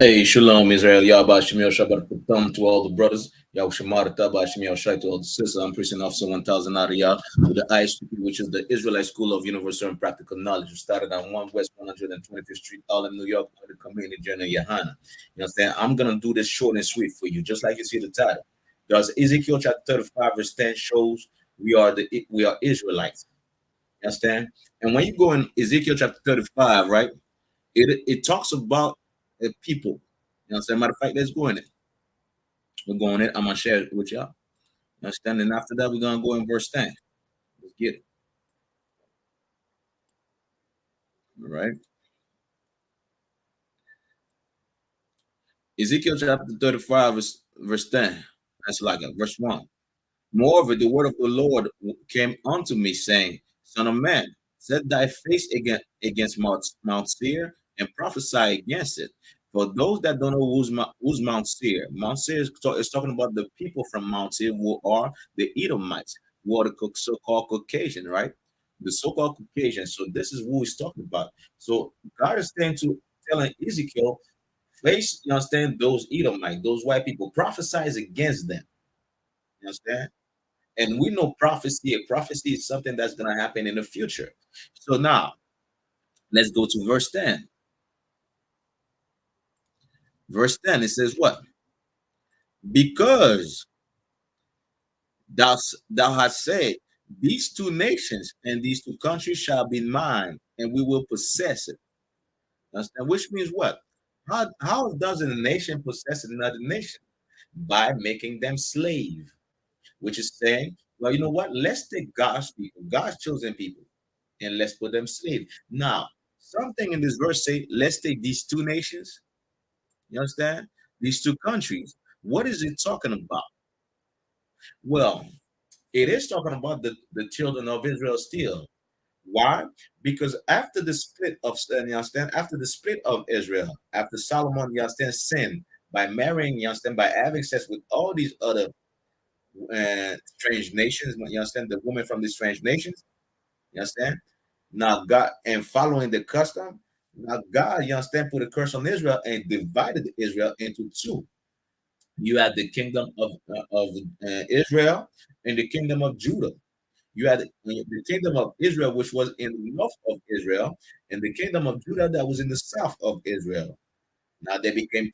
Hey, Shalom, Israel. Yahba Shemir Shabbat Kutam to all the brothers. Yahushamar Taba Shemir Shai to all the sisters. I'm Preaching Officer 1000 Ariyah with the I.S.U.P.K, which is the Israelite School of Universal and Practical Knowledge. We started on 1 West 125th Street, Harlem, New York, with the community journal YAHANNA. You understand? I'm going to do this short and sweet for you, just like you see the title. Because Ezekiel chapter 35, verse 10 shows we are Israelites. You understand? And when you go in Ezekiel chapter 35, right? It talks about the people. You know what I'm saying? Matter of fact, let's go in it. We're going in. I'm gonna share it with y'all. You understand? And after that, we're gonna go in verse 10. Let's get it. All right. Ezekiel chapter 35, verse 10. That's like a verse 1. Moreover, the word of the Lord came unto me, saying, Son of man, set thy face against Mount Seir and prophesy against it. For those that don't know who's Mount Seir, Mount Seir is talking about the people from Mount Seir who are the Edomites, who are the so-called Caucasian, right? The so-called Caucasian. So this is who he's talking about. So God is telling Ezekiel, face, you understand, those Edomites, those white people, prophesize against them. You understand? And we know prophecy. A prophecy is something that's going to happen in the future. So now, let's go to verse 10. Verse 10, it says what? Because thou hast said, these two nations and these two countries shall be mine, and we will possess it. Understand? Which means what? How does a nation possess another nation? By making them slave, which is saying, well, you know what? Let's take God's people, God's chosen people, and let's put them slave. Now, something in this verse say, let's take these two nations. You understand? These two countries. What is it talking about? Well, it is talking about the children of Israel still. Why? Because after the split of, you understand, after the split of Israel, after Solomon, you understand, sinned by marrying, you understand, by having sex with all these other strange nations, you understand, the women from these strange nations, you understand? Now God, and following the custom, now God, you understand, put a curse on Israel and divided Israel into two. You had the kingdom of Israel and the kingdom of Judah. You had the kingdom of Israel, which was in the north of Israel, and the kingdom of Judah that was in the south of Israel. Now they became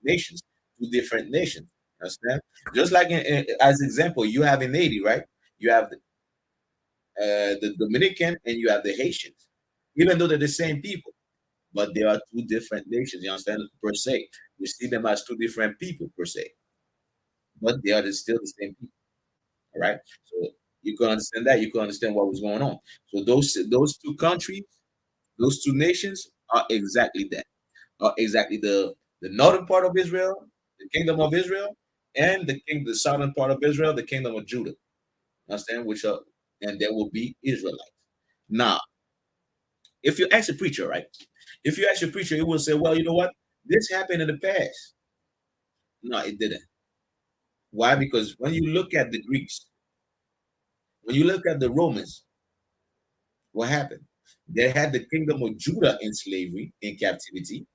nations, two different nations. Understand? Just like as example, you have in Haiti, right? You have the Dominican and you have the Haitians, even though they're the same people, but they are two different nations. You understand? Per se, you see them as two different people per se, but they are still the same people. All right. So you can understand that. You can understand what was going on. So those two countries, those two nations are exactly that. Are exactly the northern part of Israel, the kingdom of Israel, and the southern part of Israel, the kingdom of Judah. Understand? Which are and there will be Israelites. Now, if you ask a preacher, right? If you ask a preacher, he will say, "Well, you know what? This happened in the past." No, it didn't. Why? Because when you look at the Greeks, when you look at the Romans, what happened? They had the kingdom of Judah in slavery, in captivity.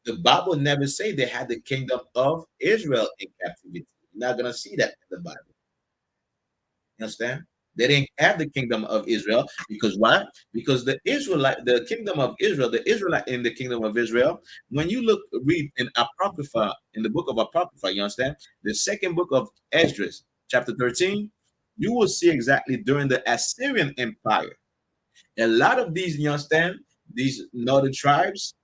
The Bible never say they had the kingdom of Israel in captivity. You're not gonna see that in the Bible. You understand? They didn't have the kingdom of Israel because why? Because the kingdom of Israel, the Israelite in the kingdom of Israel. When you read in Apocrypha, in the book of Apocrypha, you understand? The second book of Esdras, chapter 13, you will see exactly during the Assyrian Empire. A lot of these, you understand, these northern tribes,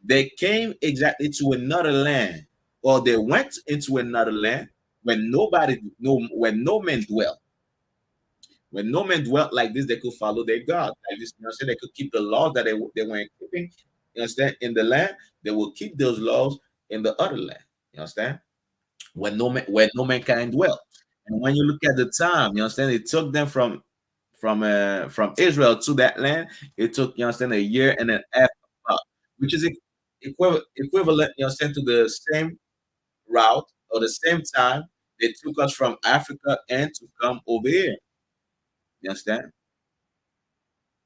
they came exactly to another land, or they went into another land when no man dwelt. When no man dwelt like this, they could follow their God. Like this, you understand? They could keep the laws that they weren't keeping. You understand? In the land, they will keep those laws in the other land. You understand? When no mankind dwelt. And when you look at the time, you understand, it took them from Israel to that land. It took, you understand, a year and a half, which is equivalent, you understand, to the same route or the same time they took us from Africa and to come over here. You understand?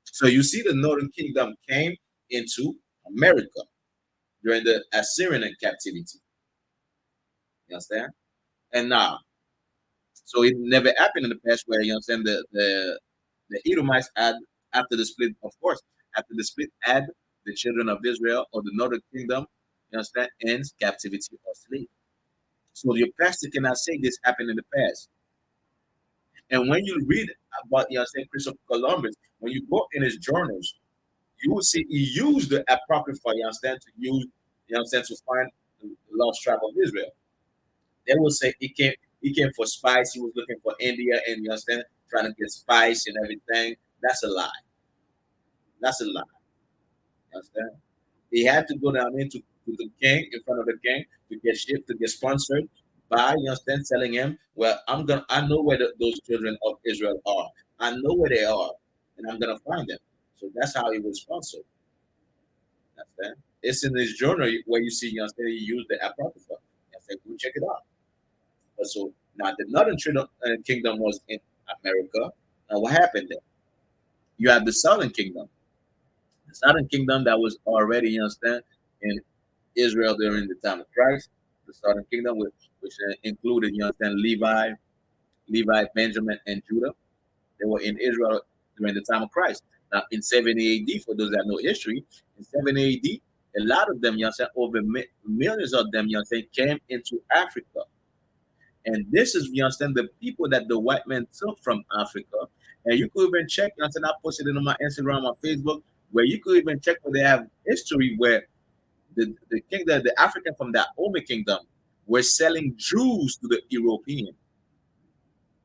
So you see, the Northern Kingdom came into America. during the Assyrian captivity. You understand? And now, so it never happened in the past where you understand the Edomites had after the split, of course, after the split had the children of Israel or the northern kingdom, you understand, in captivity or slave. So your pastor cannot say this happened in the past. And when you read about you understand Christopher Columbus, when you go in his journals, you will see he used the apocrypha, you understand, to use, you understand, to find the lost tribe of Israel. They will say he came for spice, he was looking for India and you understand, trying to get spice and everything. That's a lie. That's a lie. You understand? He had to go down into to the king in front of the king to get shipped, to get sponsored by, you understand, telling him, well, I know where those children of Israel are. I know where they are, and I'm gonna find them. So that's how he was sponsored. You understand? It's in his journal where you see, you understand, he used the apocrypha. I said, go check it out. But so now the northern kingdom was in America. And what happened there? You have the southern kingdom. The southern kingdom that was already, you understand, in Israel during the time of Christ, the southern kingdom, which included, you understand, Levi, Benjamin, and Judah. They were in Israel during the time of Christ. Now, in 70 AD, for those that know history, in 70 AD, a lot of them, you understand, over millions of them, you understand, came into Africa. And this is, you understand, the people that the white men took from Africa. And you could even check, you understand, I posted it on my Instagram, on Facebook, where you could even check where they have history where the kingdom, the African from the I.S.U.P.K kingdom, were selling Jews to the European. You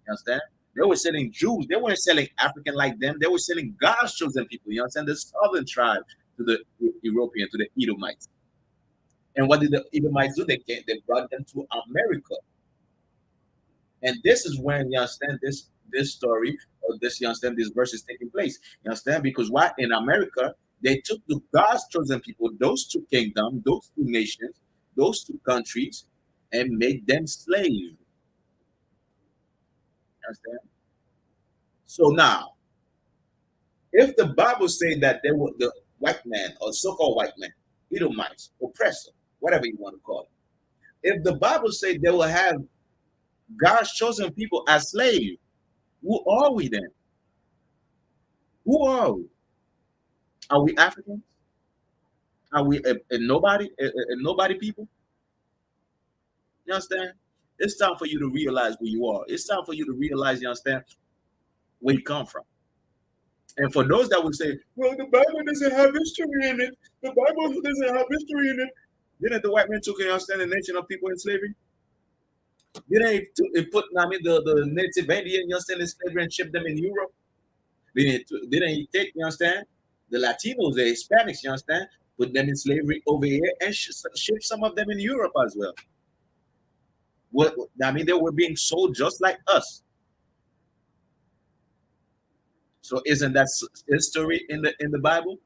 understand? They were selling Jews. They weren't selling African like them. They were selling God's chosen people. You understand? The southern tribe to the European, to the Edomites. And what did the Edomites do? They brought them to America. And this is when you understand this story or this you understand this verse is taking place. You understand? Because why in America they took the God's chosen people, those two kingdoms, those two nations, those two countries, and made them slaves. You understand? So now, if the Bible say that they were the white man or so-called white man, Edomites, oppressor, whatever you want to call it, if the Bible say they will have God's chosen people as slaves, who are we then? Who are we? Are we Africans? Are we a nobody? A nobody people? You understand? It's time for you to realize who you are. It's time for you to realize, you understand, where you come from. And for those that would say, well, the Bible doesn't have history in it. The Bible doesn't have history in it. Didn't the white man took, you understand, the nation of people in slavery? Didn't he put, I mean, the native Indian, you understand, in slavery and ship them in Europe? Didn't he take, you understand, the Latinos, the Hispanics, you understand, put them in slavery over here and ship some of them in Europe as well? What I mean, they were being sold just like us. So isn't that history in the Bible?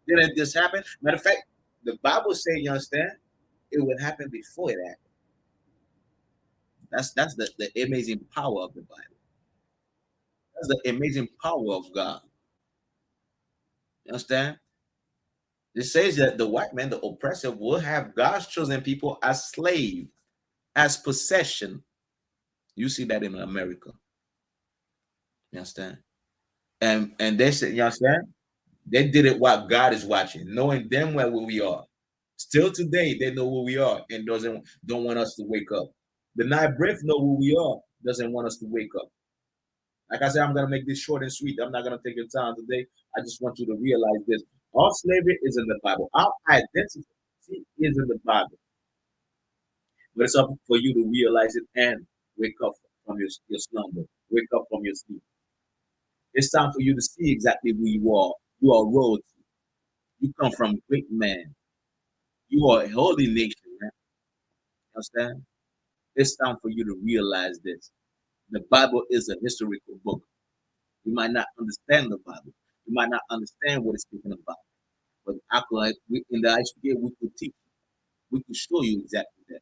Didn't this happen? Matter of fact, the Bible say, you understand, it would happen before it happened. That's the amazing power of the Bible. That's the amazing power of God. You understand? It says that the white man, the oppressor, will have God's chosen people as slave, as possession. You see that in America. You understand? And they said, you understand? They did it while God is watching, knowing them well who we are. Still today, they know who we are and don't want us to wake up. The night breath know who we are, doesn't want us to wake up. Like I said, I'm gonna make this short and sweet. I'm not gonna take your time today. I just want you to realize this. Our slavery is in the Bible. Our identity is in the Bible. But it's up for you to realize it and wake up from your slumber. Wake up from your sleep. It's time for you to see exactly who you are. You are royalty. You come from great man. You are a holy nation, man. Understand? It's time for you to realize this. The Bible is a historical book. You might not understand the Bible. You might not understand what it's speaking about. But I feel like in the I.S.U.P.K, we could teach you. We could show you exactly that.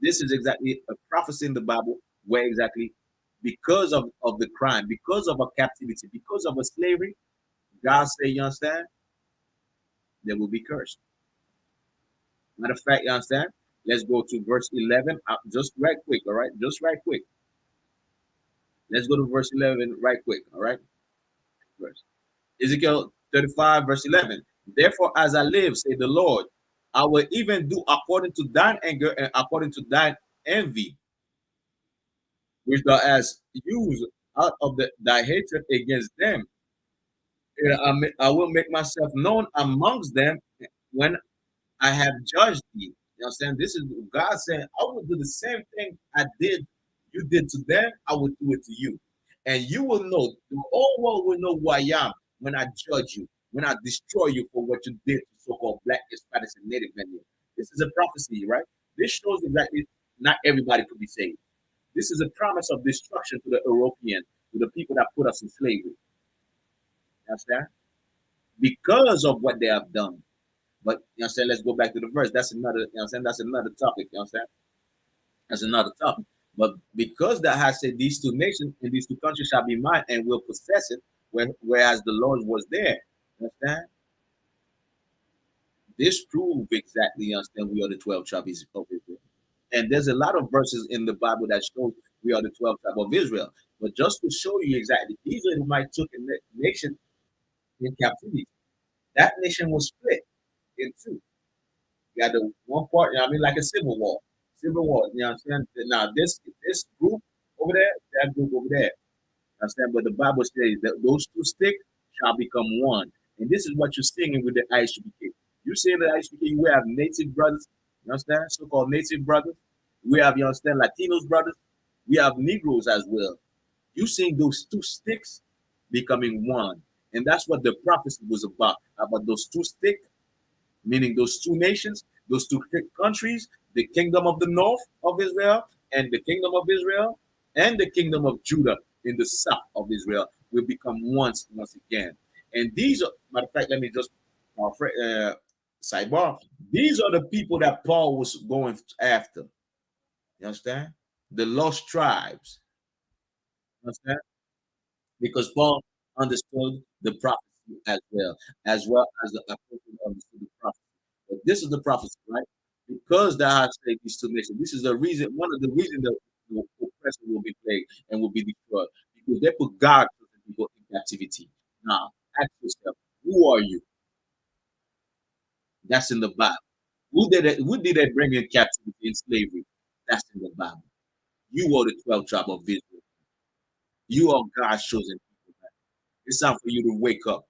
This is exactly a prophecy in the Bible where exactly because of the crime, because of a captivity, because of a slavery, God say, you understand, they will be cursed. Matter of fact, you understand? Let's go to verse 11. Just right quick, all right? Just right quick. Let's go to verse 11 right quick, all right? Verse. Ezekiel 35, verse 11. Therefore, as I live, say the Lord, I will even do according to thine anger and according to thine envy, which thou hast used out of thy hatred against them. I will make myself known amongst them when I have judged thee. You understand? This is God saying, I will do the same thing you did to them, I will do it to you. And you will know, the whole world will know who I am when I judge you, when I destroy you for what you did to so-called black, Hispanics, and Native Indians. This is a prophecy, right? This shows exactly not everybody could be saved. This is a promise of destruction to the European, to the people that put us in slavery. You understand? Because of what they have done. But you know what I'm saying, let's go back to the verse. That's another, you know what I'm saying, that's another topic, you know what I'm saying? That's another topic. But because that has said these two nations and these two countries shall be mine and will possess it, whereas the Lord was there. You understand? This proves exactly, you understand, we are the 12 tribes of Israel. And there's a lot of verses in the Bible that show we are the 12 tribes of Israel. But just to show you exactly, Israelites took a nation in captivity. That nation was split in two. You got the one part, you know what I mean, like a civil war. Civil war, you know what I'm saying? Now this group over there, that group over there. Understand? But the Bible says that those two sticks shall become one. And this is what you're singing with the I.S.U.P.K. You say the I.S.U.P.K, we have native brothers, you understand? So-called native brothers. We have, you understand, Latinos brothers. We have Negroes as well. You seeing those two sticks becoming one. And that's what the prophecy was about those two sticks, meaning those two nations, those two countries, the kingdom of the north of Israel and the kingdom of Israel and the kingdom of Judah in the south of Israel will become once again. And these are, matter of fact, let me just sidebar. These are the people that Paul was going after. You understand? The lost tribes. You understand? Because Paul understood the prophecy as well as the apostle understood the prophecy. But this is the prophecy, right? Because thou hast saved these two nations. This is the reason, one of the reasons that the oppressor will be plagued and will be destroyed. Because they put God people in captivity. Now, ask yourself, who are you? That's in the Bible. Who did they bring in captivity in slavery? That's in the Bible. You are the 12 tribe of Israel. You are God's chosen people. Man. It's time for you to wake up.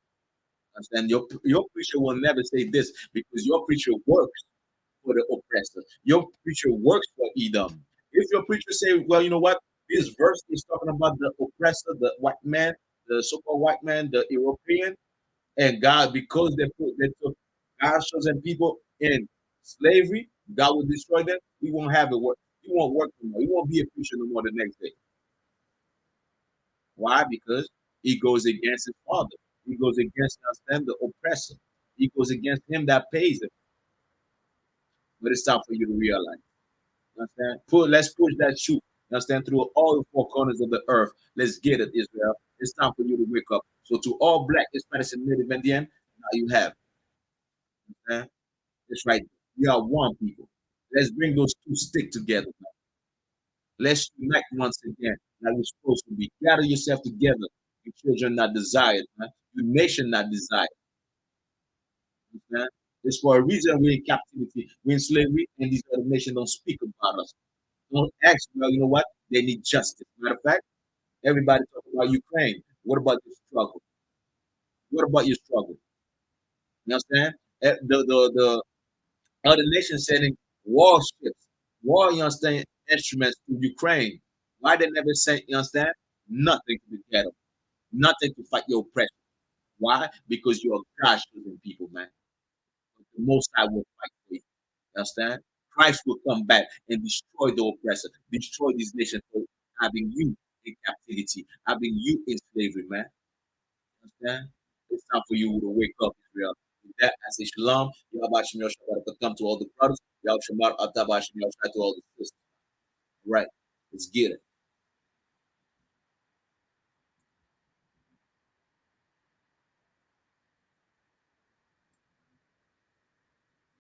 And your preacher will never say this because your preacher works for the oppressor. Your preacher works for Edom. If your preacher say, well, you know what, this verse is talking about the oppressor, the white man, the so-called white man, the European, and God, because they took God's chosen people in slavery, God will destroy them. He won't have it work. He won't work no more. He won't be a preacher no more the next day. Why? Because he goes against his father. He goes against us, them, the oppressor. He goes against him that pays him. But it's time for you to realize. You understand? Let's push that shoe. You understand? Through all the four corners of the earth. Let's get it, Israel. It's time for you to wake up. So to all black, Hispanics, and Native Indian, now you have it. Understand? It's right. We are one people. Let's bring those two stick together. Man. Let's unite once again, like we're supposed to be. Gather yourself together. Your children not desired, man. Your nation not desired. Man. It's for a reason we're in captivity, we're in slavery, and these other nations don't speak about us. Don't ask, well, you know what? They need justice. Matter of fact, everybody talk about Ukraine. What about your struggle? What about your struggle? You understand? The other nations sending warships, you understand, instruments to Ukraine. Why they never sent, you understand? Nothing to get them. Nothing to fight your oppression. Why? Because you're God's chosen people, man. The Most High will fight for you. Understand? Christ will come back and destroy the oppressor, destroy these nations for having you in captivity, having you in slavery, man. Understand? It's time for you to wake up, Israel. With that, I say shalom. Yahweh come to all the brothers. Yahweh Shabbat to all the sisters. Right. Let's get it.